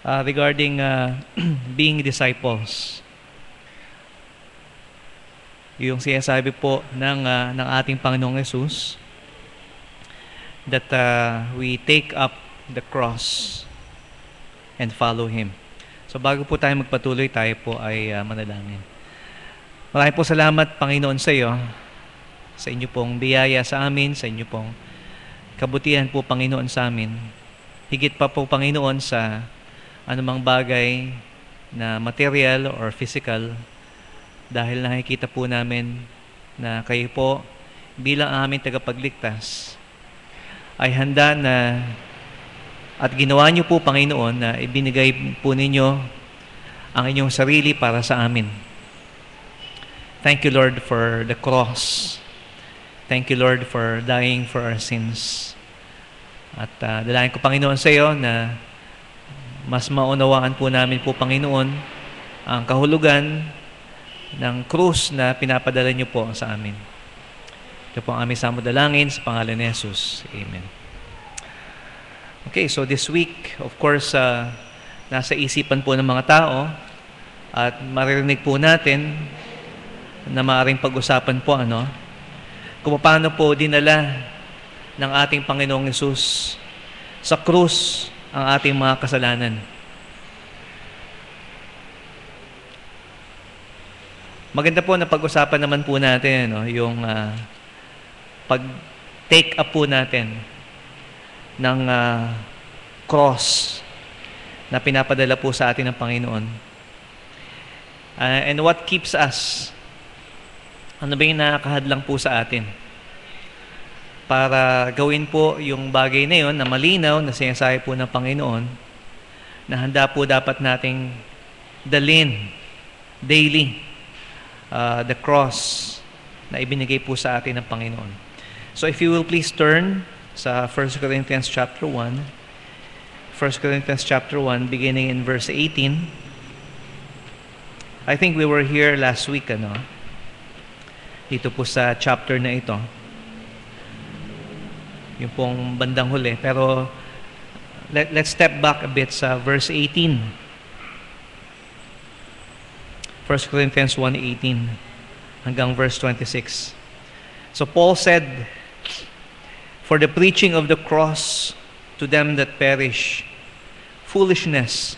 regarding being disciples. Yung sinasabi po ng ating Panginoong Yesus that we take up the cross and follow Him. So bago po tayo magpatuloy, tayo po ay manalangin. Maraming po salamat, Panginoon, sa iyo, sa inyo pong biyaya sa amin, sa inyo pong kabutihan po, Panginoon, sa amin. Higit pa po, Panginoon, sa anumang bagay na material or physical, dahil nakikita po namin na kayo po bilang aming tagapagligtas ay handa na at ginawa niyo po, Panginoon, na ibinigay po ninyo ang inyong sarili para sa amin. Thank you, Lord, for the cross. Thank you, Lord, for dying for our sins. At dalangin ko, Panginoon, sa iyo na mas maunawaan po namin po, Panginoon, ang kahulugan ng krus na pinapadala niyo po sa amin. Ito po ang aming samudalangin sa pangalan ni Jesus. Amen. Okay, so this week, of course, nasa isipan po ng mga tao at maririnig po natin na maaaring pag-usapan po kung paano po dinala ng ating Panginoong Yesus sa krus ang ating mga kasalanan. Maganda po na pag-usapan naman po natin yung pag-take up po natin ng cross na pinapadala po sa atin ng Panginoon. And what keeps us? Ano ba yung nakakahadlang po sa atin? Para gawin po yung bagay na yun na malinaw na sinasabi po ng Panginoon na handa po dapat nating dalhin daily the cross na ibinigay po sa atin ng Panginoon. So if you will please turn sa 1 Corinthians chapter 1. 1 Corinthians chapter 1 beginning in verse 18. I think we were here last week, dito po sa chapter na ito. Yung pong bandang huli. Pero let's step back a bit sa verse 18. 1 Corinthians 1:18 hanggang verse 26. So Paul said, "For the preaching of the cross to them that perish, foolishness,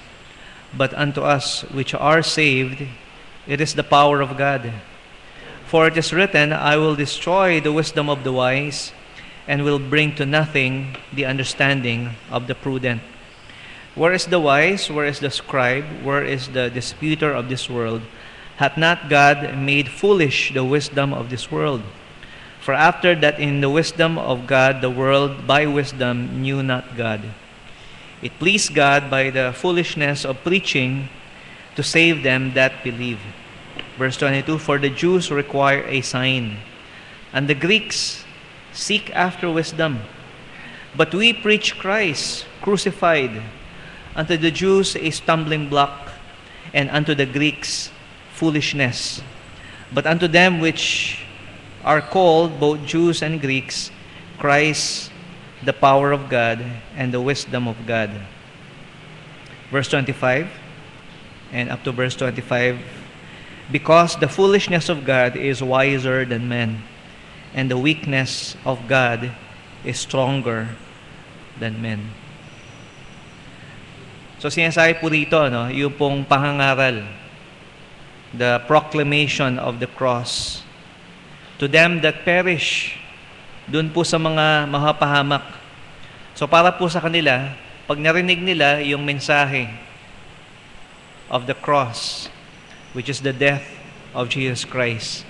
but unto us which are saved, it is the power of God. For it is written, I will destroy the wisdom of the wise, and will bring to nothing the understanding of the prudent. Where is the wise? Where is the scribe? Where is the disputer of this world? Hath not God made foolish the wisdom of this world? For after that in the wisdom of God, the world by wisdom knew not God. It pleased God by the foolishness of preaching to save them that believe." Verse 22, "For the Jews require a sign, and the Greeks seek after wisdom. But we preach Christ crucified, unto the Jews a stumbling block, and unto the Greeks foolishness. But unto them which are called, both Jews and Greeks, Christ the power of God and the wisdom of God." Verse 25 and up to verse 25, "Because the foolishness of God is wiser than men, and the weakness of God is stronger than men." So sinasabi po dito, yung pong pangangaral, the proclamation of the cross to them that perish, dun po sa mga mahapahamak. So para po sa kanila, pag narinig nila yung mensahe of the cross, which is the death of Jesus Christ,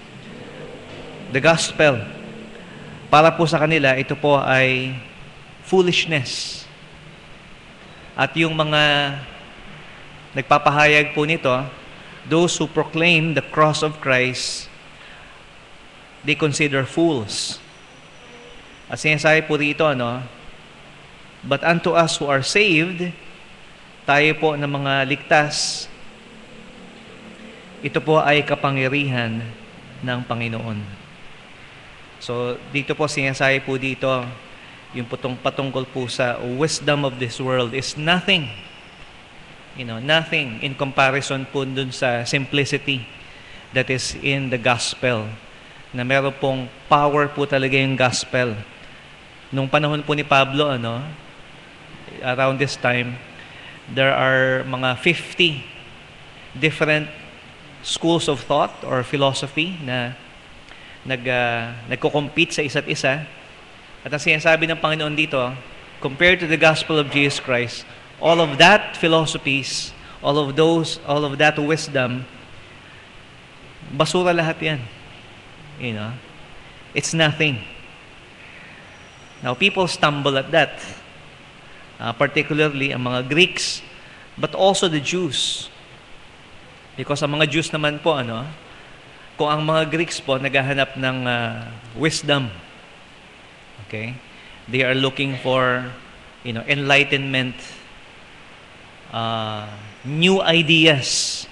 the gospel, para po sa kanila, ito po ay foolishness. At yung mga nagpapahayag po nito, those who proclaim the cross of Christ, they consider fools. At sinasabi po dito, but unto us who are saved, tayo po ng mga ligtas, ito po ay kapangyarihan ng Panginoon. So, dito po sinasabi po dito, yung patungkol po sa wisdom of this world is nothing nothing in comparison po dun sa simplicity that is in the gospel. Na meron pong power po talaga yung gospel. Nung panahon po ni Pablo, around this time, there are mga 50 different schools of thought or philosophy na nagko-compete sa isa't isa. At ang sinasabi ng Panginoon dito, compared to the gospel of Jesus Christ, all of that philosophies, all of that wisdom, basura lahat yan. It's nothing. Now, people stumble at that. Particularly ang mga Greeks, but also the Jews. Because ang mga Jews naman po, kung ang mga Greeks po naghahanap ng wisdom, okay, they are looking for, enlightenment, new ideas,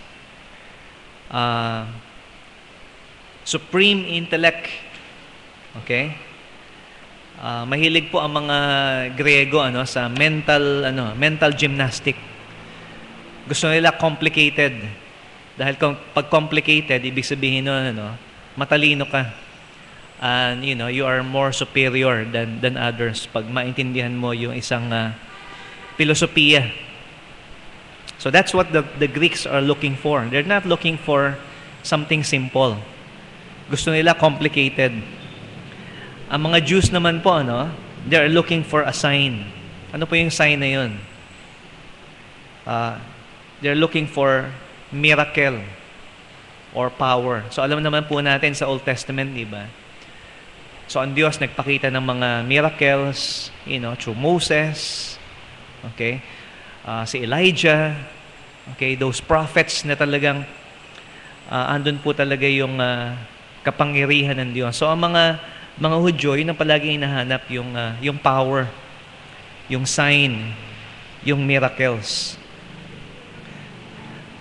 supreme intellect, okay. Mahilig po ang mga Griego sa mental gymnastic. Gusto nila complicated. Dahil pag complicated, ibig sabihin matalino ka. And you are more superior than others pag maintindihan mo yung isang filosofiya. So that's what the Greeks are looking for. They're not looking for something simple. Gusto nila complicated. Ang mga Jews naman po, they are looking for a sign. Ano po yung sign na yun? They're looking for miracle or power. So alam naman po natin sa Old Testament, di ba? So ang Diyos nagpakita ng mga miracles, through Moses, okay? Si Elijah, okay? Those prophets na talagang andun po talaga yung kapangyarihan ng Diyos. So ang mga Hudyo, yun ang palaging hinahanap, yung power, yung sign, yung miracles.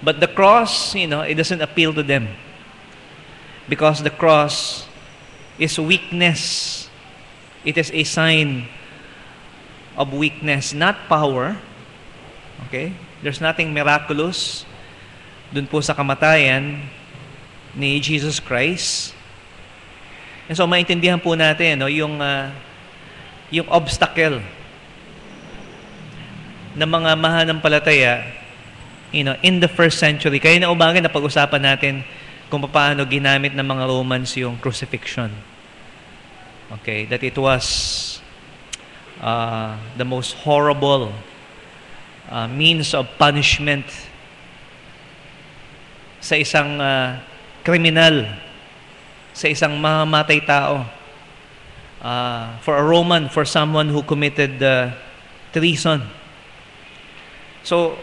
But the cross, it doesn't appeal to them. Because the cross is weakness. It is a sign of weakness, not power. Okay? There's nothing miraculous dun po sa kamatayan ni Jesus Christ. And so maintindihan po natin yung obstacle ng mga mahanampalataya in the first century. Kaya na umaga na pag-usapan natin kung paano ginamit ng mga Romans yung crucifixion. Okay, that it was the most horrible means of punishment sa isang kriminal, sa isang mamamatay tao. For a Roman, for someone who committed treason. So,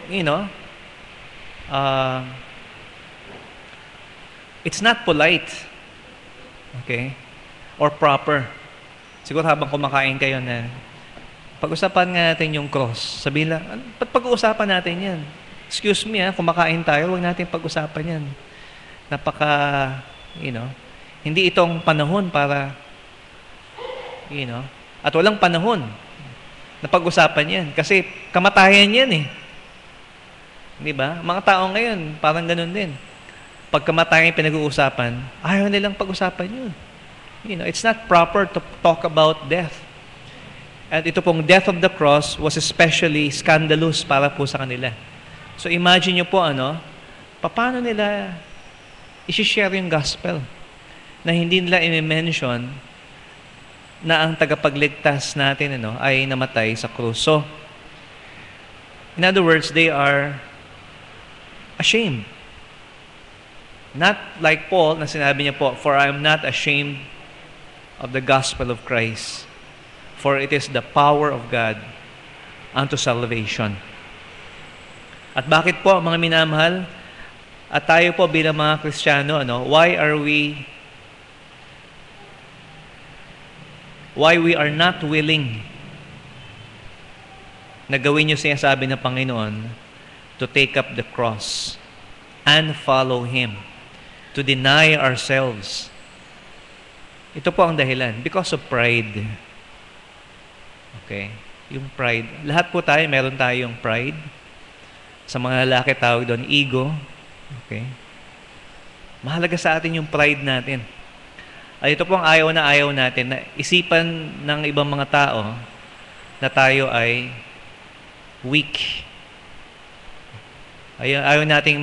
it's not polite, okay, or proper. Siguro habang kumakain kayo na, pag-usapan nga natin yung cross. Sabihin lang, ba't pag-uusapan natin yan? Excuse me, kumakain tayo, huwag natin pag-usapan yan. Hindi itong panahon para, at walang panahon na pag-usapan yan. Kasi kamatayan yan . Di ba? Mga tao ngayon, parang ganun din. Pag kamatayan pinag-uusapan, ayaw nilang pag-usapan yun. It's not proper to talk about death. At ito pong death of the cross was especially scandalous para po sa kanila. So imagine nyo po, paano nila i-share yung gospel na hindi nila i-mention na ang tagapagligtas natin ay namatay sa krus. So, in other words, they are ashamed. Not like Paul na sinabi niya po, "For I am not ashamed of the gospel of Christ, for it is the power of God unto salvation." At bakit po, mga minamahal, at tayo po bilang mga Kristiyano, why we are not willing na gawin yung sinasabi ng Panginoon to take up the cross and follow Him, to deny ourselves. Ito po ang dahilan, because of pride. Okay? Yung pride. Lahat po tayo, meron tayong pride. Sa mga lalaki, tawag doon, ego. Okay? Mahalaga sa atin yung pride natin. At ito po ang ayaw na ayaw natin, na isipan ng ibang mga tao na tayo ay weak. Ayaw nating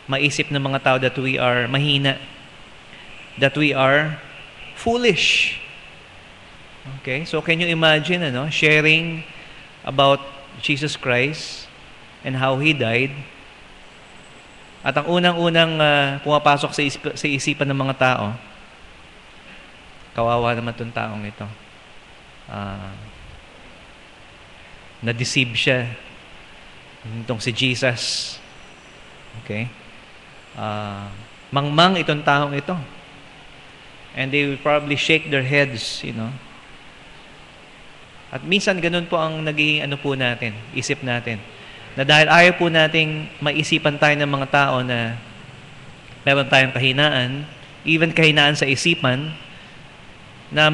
maisip ng mga tao that we are mahina, that we are foolish. Okay? So can you imagine, sharing about Jesus Christ and how He died? At ang unang-unang pumapasok sa isipan ng mga tao, kawawa naman itong taong ito. Na-deceive siya. Itong si Jesus. Okay? Mangmang itong taong ito. And they will probably shake their heads, At minsan ganun po ang naging po natin, isip natin. Na dahil ayaw po nating maisipan tayo ng mga tao na meron tayong kahinaan, even kahinaan sa isipan, na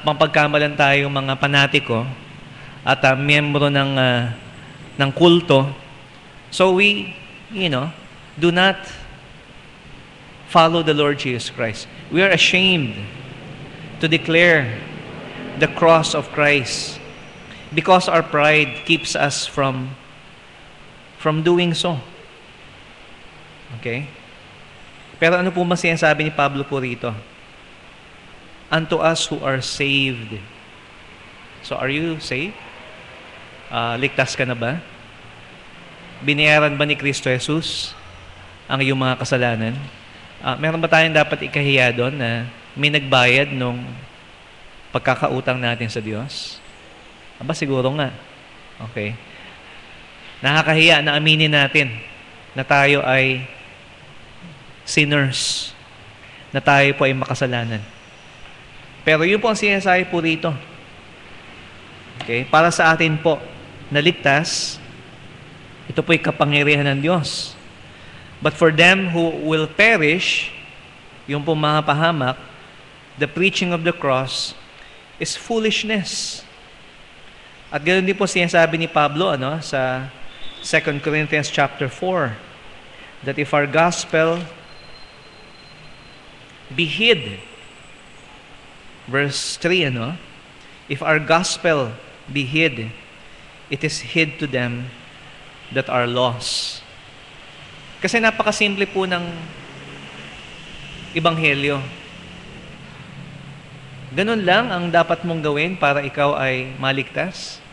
mapagkamalan tayo mga panatiko at miyembro ng kulto. So we, do not follow the Lord Jesus Christ. We are ashamed to declare the cross of Christ because our pride keeps us from doing so. Okay? Pero ano po sinasabi ni Pablo po rito? Unto us who are saved. So are you saved? Ligtas ka na ba? Binayaran ba ni Kristo Jesus ang iyong mga kasalanan? Meron ba tayong dapat ikahiya doon na may nagbayad nung pagkakautang natin sa Diyos? Aba, siguro nga. Okay. Nakakahiya na aminin natin na tayo ay sinners, na tayo po ay makasalanan. Pero yun po ang sinasabi po rito. Okay? Para sa atin po, naligtas, ito po'y kapangyarihan ng Diyos. But for them who will perish, yung po mga pahamak, the preaching of the cross is foolishness. At ganoon din po sinasabi ni Pablo sa 2 Corinthians chapter 4, that if our gospel be hid, verse 3, if our gospel be hid, it is hid to them that are lost. Kasi napakasimple po ng ebanghelyo. Ganun lang ang dapat mong gawin para ikaw ay maligtas.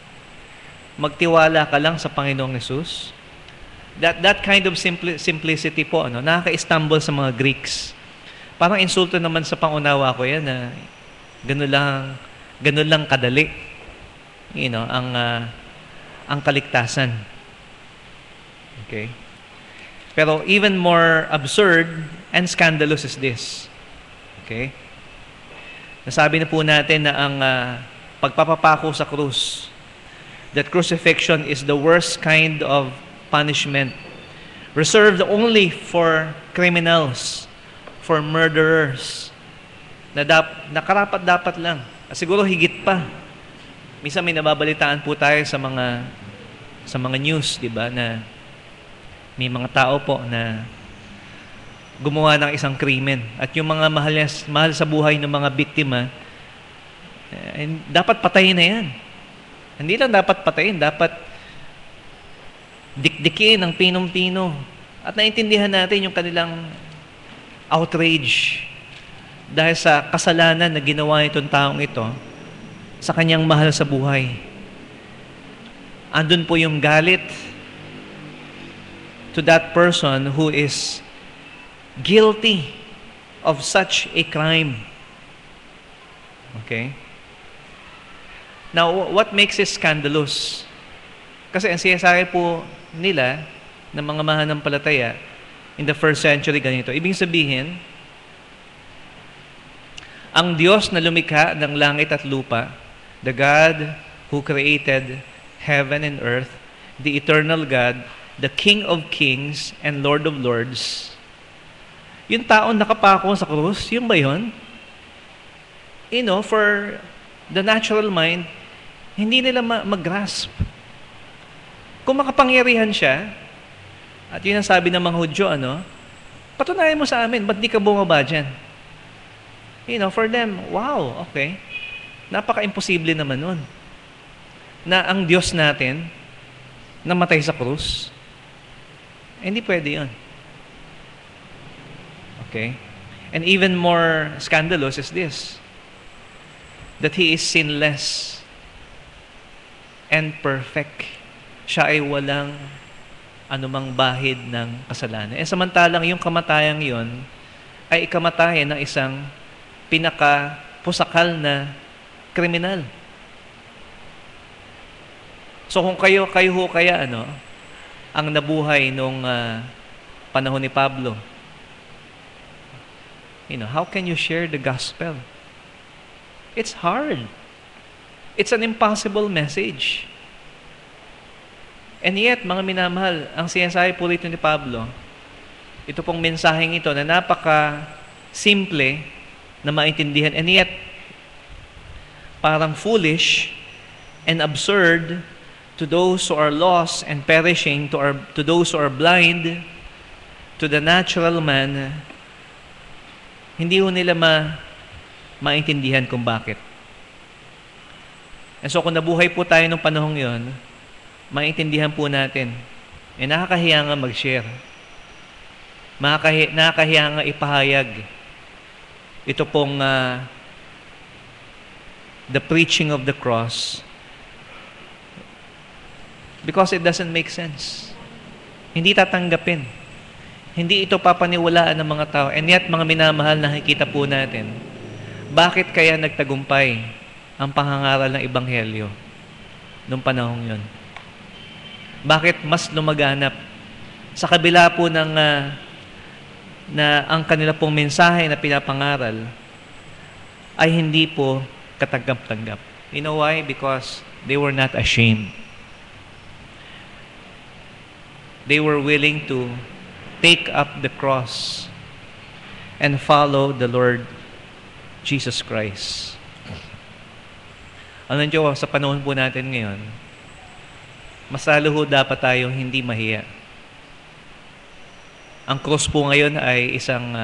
Magtiwala ka lang sa Panginoong Hesus. That kind of simplicity po, nakaka-stumble sa mga Greeks. Parang insulto naman sa pangunawa ko yan na ganun lang kadali. Ang kaligtasan. Okay? Pero even more absurd and scandalous is this. Okay? Nasabi na po natin na ang pagpapapako sa krus, that crucifixion is the worst kind of punishment, reserved only for criminals, for murderers, na karapat-dapat lang. Siguro higit pa. Minsan may nababalitaan po tayo sa mga news, di ba, na may mga tao po na gumawa ng isang krimen. At yung mga mahal sa buhay ng mga biktima, dapat patayin na yan. Hindi lang dapat patayin, dapat dikdikin ng pinong-pino. At naintindihan natin yung kanilang outrage dahil sa kasalanan na ginawa nitong taong ito sa kanyang mahal sa buhay. Andun po yung galit to that person who is guilty of such a crime. Okay? Now, what makes it scandalous? Kasi ang sinasabi po nila ng mga mananampalataya in the first century ganito. Ibig sabihin, ang Diyos na lumikha ng langit at lupa, the God who created heaven and earth, the eternal God, the King of kings and Lord of lords, yung taon nakapako sa krus, yung ba yun? For the natural mind, hindi nila mag-grasp. Kung makapangyarihan siya, At yun ang sabi ng mga Hudyo, patunayan mo sa amin, ba't di ka bumaba dyan? For them, wow, okay. Napaka-imposible naman nun. Na ang Diyos natin, namatay sa krus, hindi pwede yun. Okay? And even more scandalous is this, that He is sinless and perfect. Siya ay walang anumang bahid ng kasalanan. Samantalang yung kamatayang yon ay ikamatayan ng isang pinaka-pusakal na kriminal. So kung kayo ho kaya ang nabuhay nung panahon ni Pablo, how can you share the gospel? It's hard. It's an impossible message. And yet, mga minamahal, ang sinasabi po rito ni Pablo, ito pong mensaheng ito na napaka-simple na maintindihan, and yet, parang foolish and absurd to those who are lost and perishing, to those who are blind, to the natural man, hindi ho nila maintindihan kung bakit. And so kung nabuhay po tayo nung panahong yon, maintindihan po natin. Nakakahiya nga mag-share. Nakakahiya nga ipahayag. Ito pong the preaching of the cross, because it doesn't make sense. Hindi tatanggapin. Hindi ito papaniwalaan ng mga tao. And yet, mga minamahal, nakikita po natin, bakit kaya nagtagumpay ang pangangaral ng Ebanghelyo noong panahong yon? Bakit mas lumaganap? Sa kabila po ng na ang kanila pong mensahe na pinapangaral ay hindi po katanggap-tanggap. You know why? Because they were not ashamed. They were willing to take up the cross and follow the Lord Jesus Christ. Alam niyo, sa panahon po natin ngayon, mas lalo ho dapat tayong hindi mahiya. Ang cross po ngayon ay isang,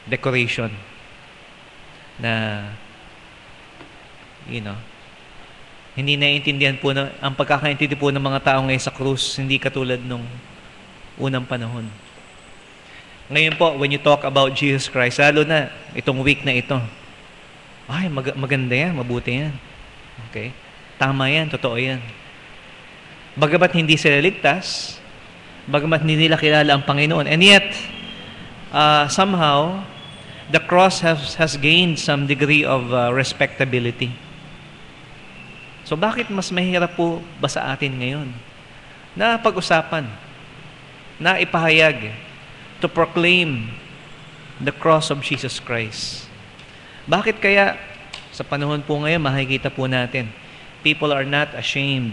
decoration na, hindi naiintindihan po ang pagkakaintindi po ng mga tao ngayon sa krus, hindi katulad nung unang panahon. Ngayon po, when you talk about Jesus Christ, lalo na itong week na ito, ay, maganda yan, mabuti yan. Okay? Tama yan, totoo yan. Bagamat hindi sila ligtas, bagamat hindi nila kilala ang Panginoon, and yet, somehow, the cross has gained some degree of respectability. So bakit mas mahirap po ba sa atin ngayon na pag-usapan, na ipahayag, to proclaim the cross of Jesus Christ? Bakit kaya sa panahon po ngayon makikita po natin, people are not ashamed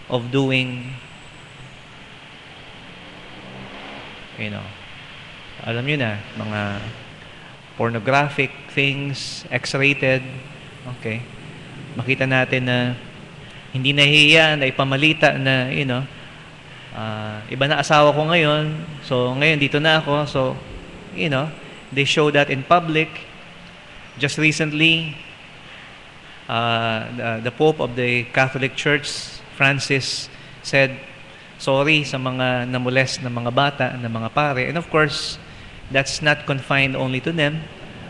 of doing, alam nyo na, mga pornographic things, X-rated, okay? Makita natin na hindi nahihiya na ipamalita na, iba na asawa ko ngayon, so ngayon dito na ako, so, they show that in public. Just recently, the Pope of the Catholic Church, Francis, said sorry sa mga namolest na mga bata, na mga pare. And of course, that's not confined only to them.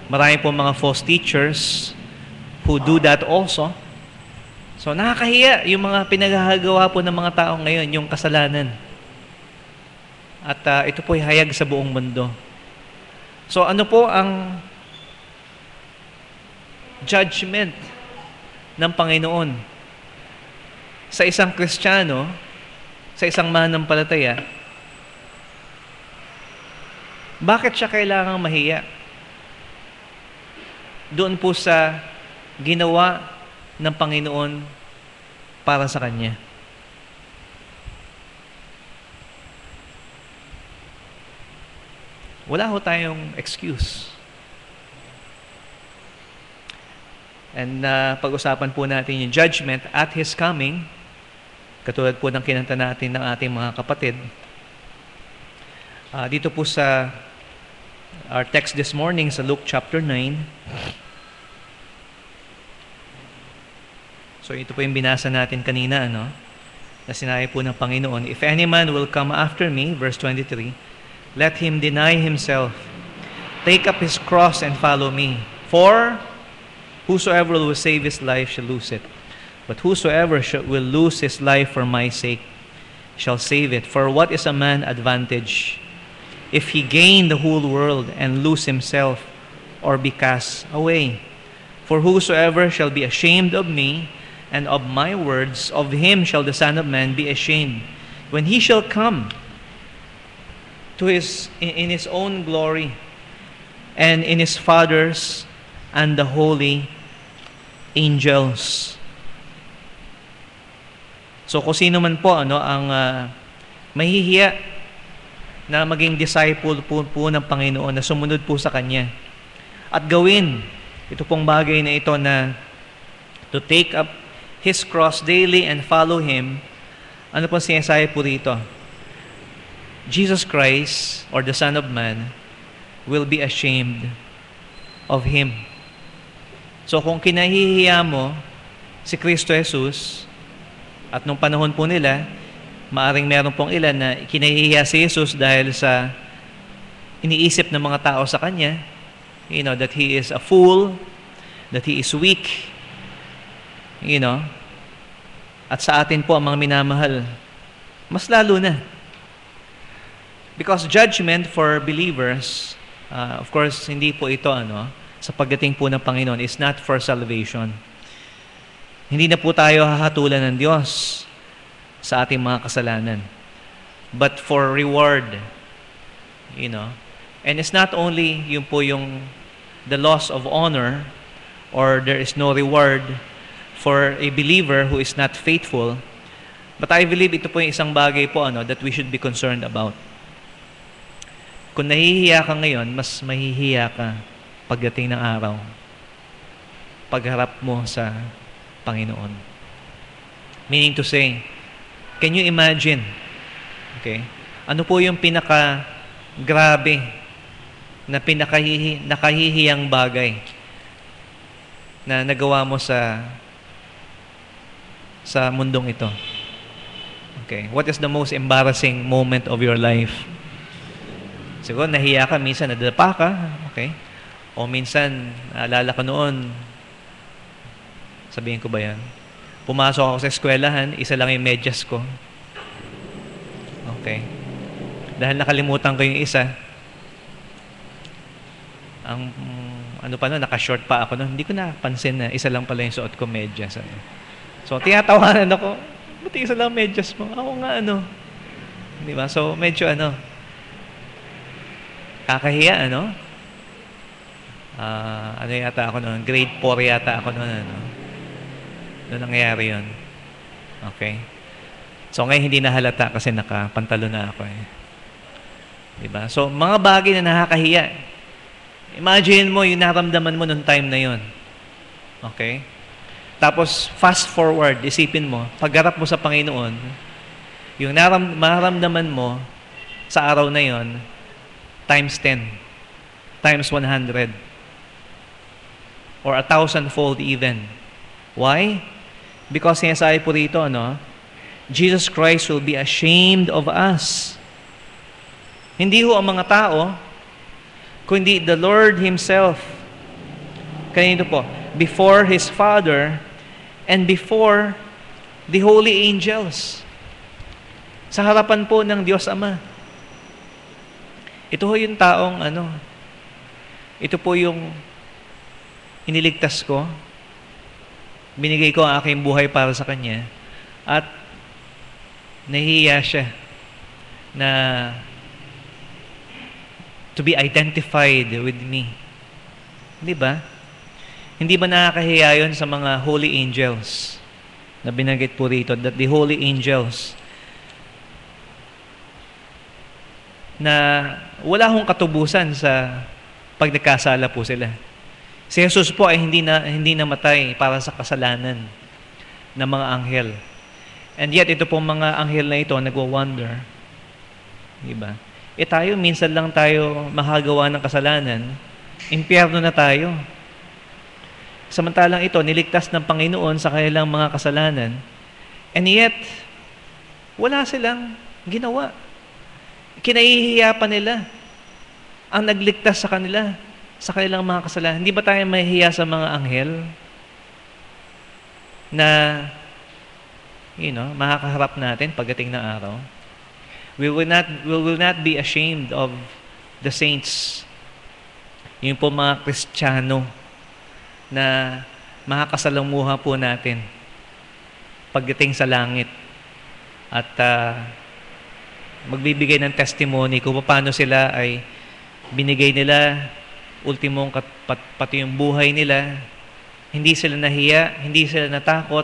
Marami po mga false teachers who do that also. So nakakahiya yung mga pinagagawa po ng mga tao ngayon, yung kasalanan. At ito po ay hayag sa buong mundo. So ano po ang judgment ng Panginoon sa isang Kristiyano, sa isang mananampalataya? Bakit siya kailangang mahiya? Doon po sa ginawa ng Panginoon para sa Kanya. Wala ho tayong excuse. And pag-usapan po natin yung judgment at His coming, Katulad po ng kinanta natin ng ating mga kapatid. Dito po sa our text this morning sa Luke chapter 9. So ito po yung binasa natin kanina, ano? Na sinabi po ng Panginoon, "If any man will come after me," verse 23, "let him deny himself, take up his cross and follow me. For whosoever will save his life shall lose it. But whosoever will lose his life for my sake shall save it. For what is a man advantage if he gain the whole world and lose himself or be cast away? For whosoever shall be ashamed of me and of my words, of him shall the Son of Man be ashamed, when he shall come to in his own glory and in his Father's and the holy angels." So kung sino man po ang mahihiya na maging disciple po ng Panginoon, na sumunod po sa Kanya at gawin ito pong bagay na ito, na to take up His cross daily and follow Him, ano pong sinasabi po rito? Jesus Christ, or the Son of Man, will be ashamed of Him. So kung kinahihiya mo si Kristo Jesus, at nung panahon po nila, maaring meron pong ilan na kinahihiya si Jesus dahil sa iniisip ng mga tao sa Kanya, that He is a fool, that He is weak, at sa atin po ang mga minamahal, mas lalo na. Because judgment for believers, of course, hindi po ito, sa pagdating po ng Panginoon, is not for salvation. Hindi na po tayo hahatulan ng Diyos sa ating mga kasalanan, but for reward. And it's not only yung the loss of honor, or there is no reward for a believer who is not faithful, but I believe ito po yung isang bagay po that we should be concerned about. Kung nahihiya ka ngayon, mas mahihiya ka pagdating ng araw, pagharap mo sa Panginoon. Meaning to say, can you imagine, ano po yung pinaka-grabe na nakahihiyang bagay na nagawa mo sa mundong ito? What is the most embarrassing moment of your life? Siguro nahiya ka, minsan nadapa ka, o minsan naalala ka noon, sabihin ko ba yan? Pumasok ako sa eskwelahan, isa lang yung medyas ko. Dahil nakalimutan ko yung isa. Naka-short pa ako noon. Hindi ko napansin na isa lang pala yung suot ko, medyas. So, tinatawanan ako, buti isa lang medyas mo. Ako nga, Di ba? So, medyo kakahiya, yata ako noon? Grade 4 yata ako noon, Noon nangyayari yun. So ngayon hindi na halata kasi nakapantalo na ako Diba? So mga bagay na nakakahiya. Imagine mo yung naramdaman mo noong time na yun. Tapos fast forward, isipin mo, pagharap mo sa Panginoon, yung maramdaman mo sa araw na yun, times 10, times 100, or 1,000-fold even. Why? Because sinasabi po rito, Jesus Christ will be ashamed of us. Hindi ho ang mga tao, kundi the Lord Himself. Kanino po? Before His Father and before the holy angels. Sa harapan po ng Diyos Ama. Ito ho yung taong, ito po yung iniligtas ko, binigay ko ang aking buhay para sa Kanya, at nahihiya siya na to be identified with me. Di ba? Hindi ba nakakahiya yun sa mga holy angels na binanggit po rito, that the holy angels na wala hong katubusan sa pag nagkasala po sila. Si Jesus po ay hindi namatay para sa kasalanan ng mga anghel. And yet, ito pong mga anghel na ito, nagwa-wonder. Diba? Tayo, minsan lang tayo makagawa ng kasalanan, impyerno na tayo. Samantalang ito, niligtas ng Panginoon sa kanilang mga kasalanan. And yet, wala silang ginawa. Kinahihiya pa nila ang nagligtas sa kanila, sa kanilang mga kasalanan. Hindi ba tayo mahihiya sa mga anghel na, makakaharap natin pagdating ng araw? We will not be ashamed of the saints. Yung po mga Kristiyano na makakasalamuha po natin pagdating sa langit. At magbibigay ng testimony kung paano sila ay binigay nila ultimong pati yung buhay nila. Hindi sila nahiya, hindi sila natakot,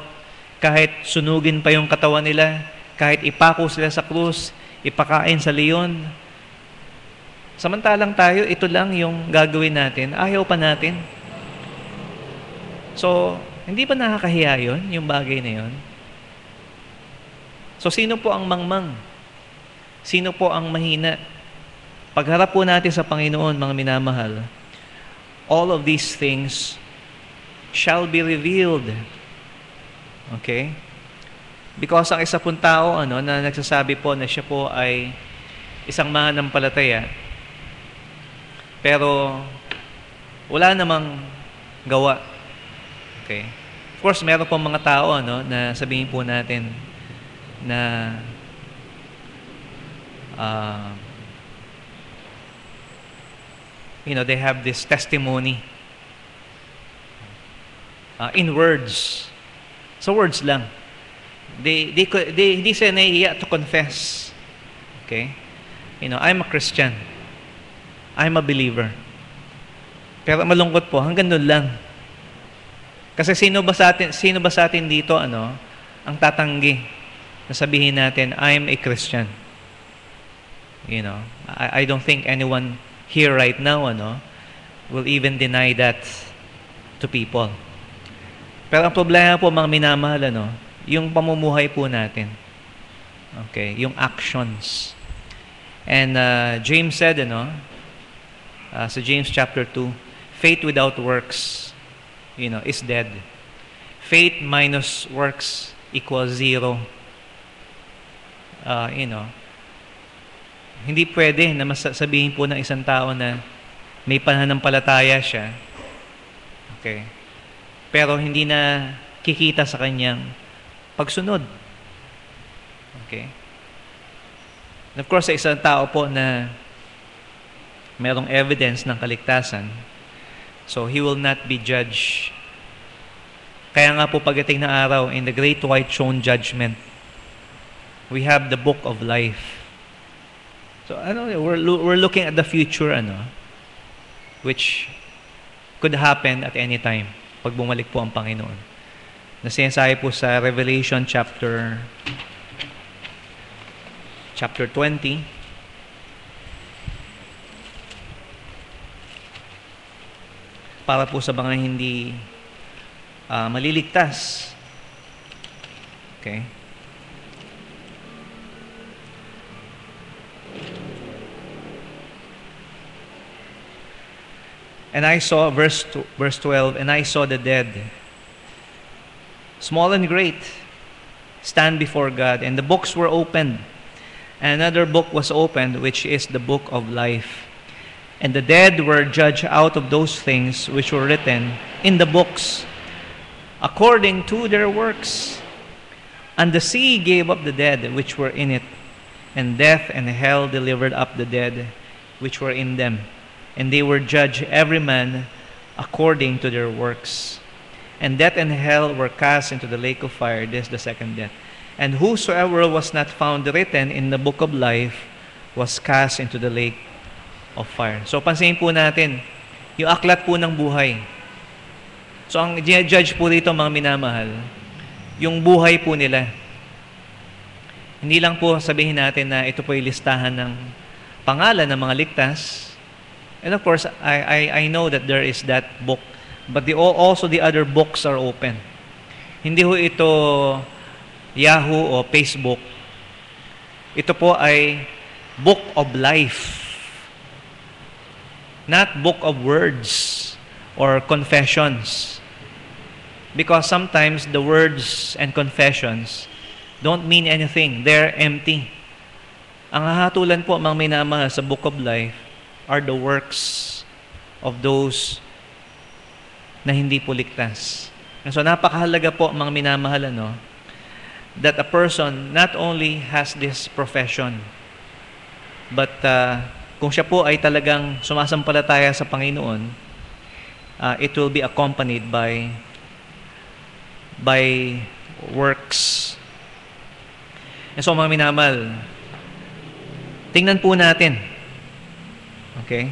kahit sunugin pa yung katawan nila, kahit ipako sila sa krus, ipakain sa leon. Samantalang tayo, ito lang yung gagawin natin. Ayaw pa natin. So, hindi ba nakakahiya yun, yung bagay na yun? So, sino po ang mangmang? Sino po ang mahina? Pagharap po natin sa Panginoon, mga minamahal, all of these things shall be revealed. Okay? Because ang isa pong tao na nagsasabi po na siya po ay isang mananampalataya, pero wala namang gawa. Okay? Of course, meron pong mga tao na sabihin po natin na they have this testimony in words. So words lang. Hindi sila nahihiya to confess. Okay? I'm a Christian. I'm a believer. Pero malungkot po, hanggang doon lang. Kasi sino ba sa atin dito, ang tatanggi na sabihin natin, I'm a Christian. I don't think anyone here right now, will even deny that to people. Pero ang problema po, mga minamahal, yung pamumuhay po natin. Okay, yung actions. And James said, sa James chapter 2, faith without works, is dead. Faith minus works equals 0. Hindi pwede na masasabihin po ng isang tao na may pananampalataya siya. Okay. Pero hindi na kikita sa kanyang pagsunod. Okay. And of course, sa isang tao po na merong evidence ng kaligtasan, so he will not be judged. Kaya nga po pagdating ng araw, in the great white throne judgment, we have the book of life. So we're looking at the future, which could happen at any time pag bumalik po ang Panginoon. Na sinasabi po sa Revelation chapter 20, para po sa mga hindi maliligtas. Okay? And I saw, verse 12, and I saw the dead, small and great, stand before God, and the books were opened. And another book was opened, which is the book of life. And the dead were judged out of those things which were written in the books, according to their works. And the sea gave up the dead which were in it, and death and hell delivered up the dead which were in them. And they were judged every man according to their works. And death and hell were cast into the lake of fire. This is the second death. And whosoever was not found written in the book of life was cast into the lake of fire. So, pansinin po natin, yung aklat po ng buhay. So, ang judge po dito, mga minamahal, yung buhay po nila. Hindi lang po sabihin natin na ito po yung listahan ng pangalan ng mga ligtas. And of course, I know that there is that book. But also the other books are open. Hindi ho ito Yahoo o Facebook, ito po ay book of life, not book of words or confessions. Because sometimes the words and confessions don't mean anything. They're empty. Ang hahatulan po, mga minamahal, sa book of life are the works of those na hindi po ligtas. And so napakahalaga po, mga minamahal, that a person not only has this profession, but kung siya po ay talagang sumasampalataya sa Panginoon, it will be accompanied by works. And so mga minamahal, tingnan po natin. Okay?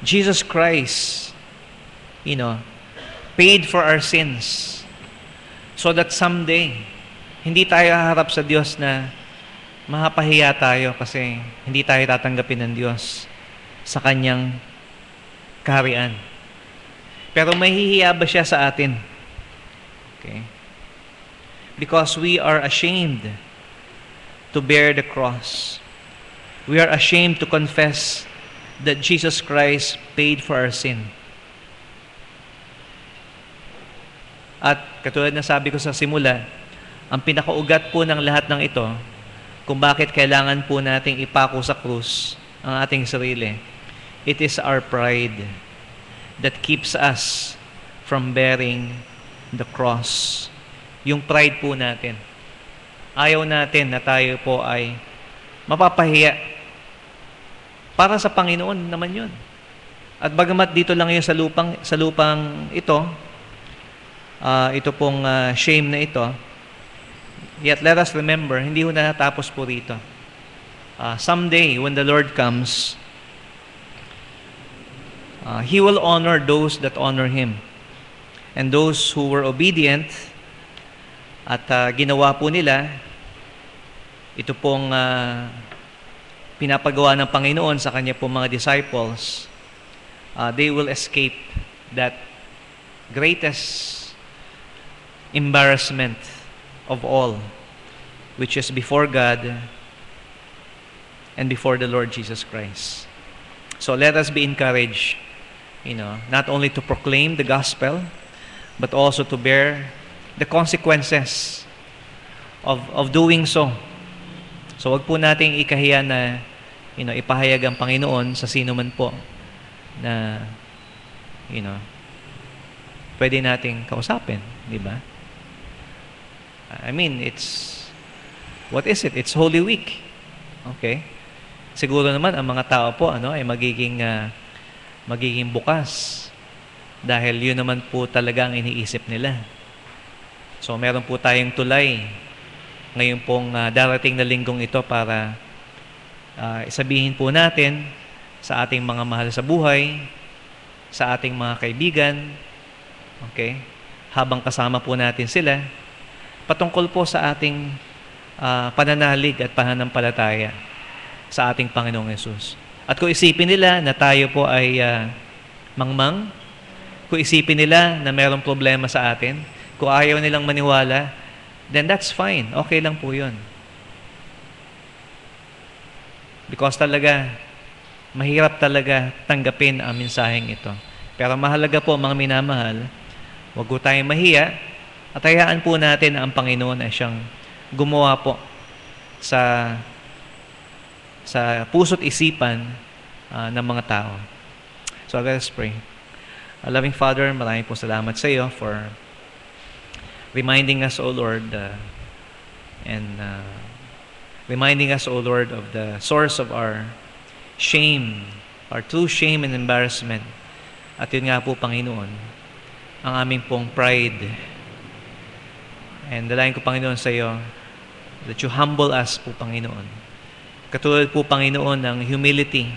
Jesus Christ, paid for our sins so that someday, hindi tayo haharap sa Diyos na mapapahiya tayo kasi hindi tayo tatanggapin ng Diyos sa Kanyang kaharian. Pero mahihiya ba siya sa atin? Okay? Because we are ashamed to bear the cross. We are ashamed to confess that Jesus Christ paid for our sin. At katulad na sabi ko sa simula, ang pinakaugat po ng lahat ng ito, kung bakit kailangan po nating ipako sa krus ang ating sarili, it is our pride that keeps us from bearing the cross. Yung pride po natin. Ayaw natin na tayo po ay mapapahiya. Para sa Panginoon naman yun. At bagamat dito lang yun sa lupang ito, ito pong shame na ito, yet let us remember, hindi ho natapos po rito. Someday, when the Lord comes, He will honor those that honor Him. And those who were obedient at ginawa po nila, ito pong pinapagawa ng Panginoon sa Kanya po mga disciples, they will escape that greatest embarrassment of all, which is before God and before the Lord Jesus Christ. So let us be encouraged, not only to proclaim the gospel, but also to bear the consequences of doing so. So wag po nating ikahiya na ipahayag ang Panginoon sa sino man po na pwede nating kausapin, di ba? I mean, what is it? It's Holy Week. Okay? Siguro naman ang mga tao po ay magiging bukas dahil yun naman po talaga ang iniisip nila. So meron po tayong tulay ngayon pong darating na linggong ito para isabihin po natin sa ating mga mahal sa buhay, sa ating mga kaibigan, okay, habang kasama po natin sila, patungkol po sa ating pananalig at pananampalataya sa ating Panginoong Yesus. At kung isipin nila na tayo po ay mangmang, kung isipin nila na mayroong problema sa atin, kung ayaw nilang maniwala, then that's fine. Okay lang po yun. Because talaga, mahirap talaga tanggapin ang mensaheng ito. Pero mahalaga po, mga minamahal, huwag po tayong mahiya at hayaan po natin ang Panginoon ay siyang gumawa po sa puso't isipan ng mga tao. So let us pray. Loving Father, maraming po salamat sa iyo for reminding us, O Lord, reminding us, O Lord, of the source of our shame, our true shame and embarrassment. At yun nga po, Panginoon, ang aming pong pride. And dalayan ko, Panginoon, sa iyo, that you humble us po, Panginoon. Katulad po, Panginoon, ng humility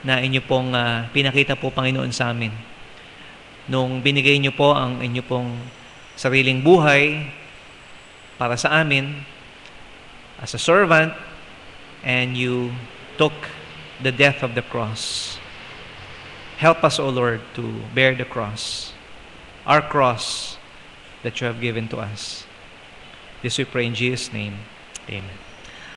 na inyo pong pinakita po, Panginoon, sa amin. Nung binigay niyo po ang inyo pong sariling buhay para sa amin as a servant, and you took the death of the cross. Help us, O Lord, to bear the cross our cross that you have given to us. This we pray in Jesus' name. Amen.